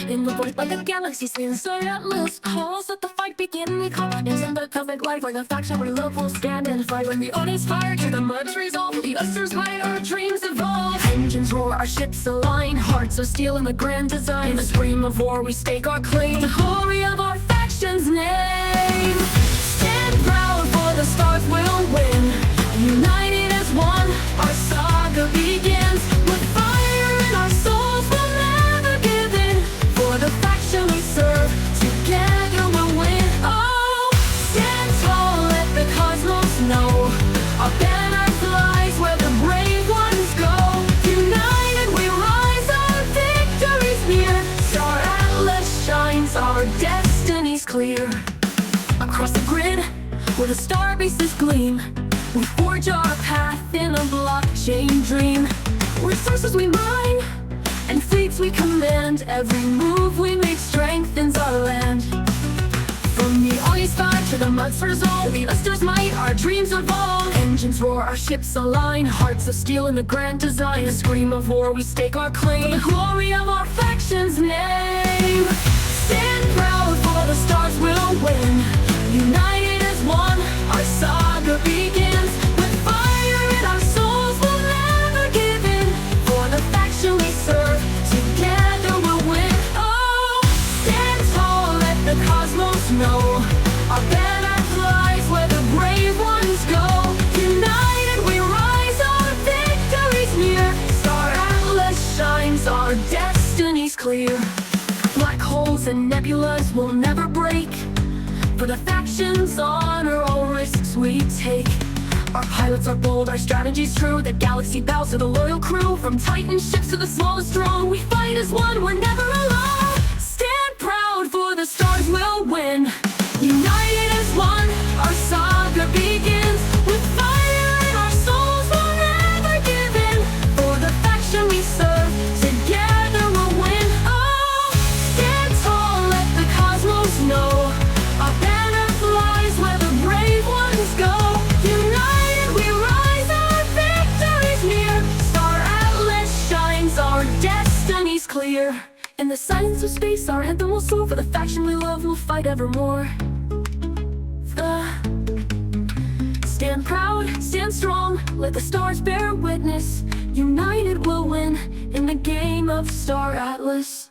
In the void by the galaxies inside atlas calls. Let the fight begin. We call in the perfect life like a faction where love will stand and fight. When the own is fired to the mud's resolve, the Ustur's might, our dreams evolve. Engines roar, our ships align, hearts of steel in the grand design. In the scream of war we stake our claim, the glory of our faction's name. Stand proud, for the stars will win. United as one, our saga begins. With fire in our souls, we'll never give in. For the faction we serve, together we'll win. Oh, stand tall, let the cosmos know. Our banner flies where the brave ones go. United we rise, our victory's near. Star Atlas shines, our destiny's clear. Across the grid, where the star bases gleam, we forge our path in a blockchain dream. Resources we mine, and fleets we command. Every move we make strengthens our land. From the ice star to the mud's resolve, the Ustur's might, our dreams evolve. Engines roar, our ships align, hearts of steel in the grand design. A scream of war, we stake our claim, the glory of our faction's name. Stand proud, for the stars will win. United as one, our saga begins. With fire in our souls, we'll never give in. For the faction we serve, together we'll win. Oh, stand tall, let the cosmos know. Our banner flies where the brave ones go. United we rise, our victory's near. Star Atlas shines, our destiny's clear. Black holes and nebulas will never break. For the faction's honor, all risks we take. Our pilots are bold, our strategy's true. The galaxy bows to the loyal crew. From titan ships to the smallest drone, we fight as one, we're never alone. Stand proud, for the stars will win. United as one, our saga begins. With fire in our souls, we'll never give in. For the faction we serve, together we'll win. Oh, stand tall, let the cosmos know. Our banner flies where the brave ones go. United we rise, our victory's near. Star Atlas shines, our destiny's clear. In the silence of space, our anthem will soar. For the faction we love, we'll fight evermore. Stand proud, stand strong, let the stars bear witness. United we'll win in the game of Star Atlas.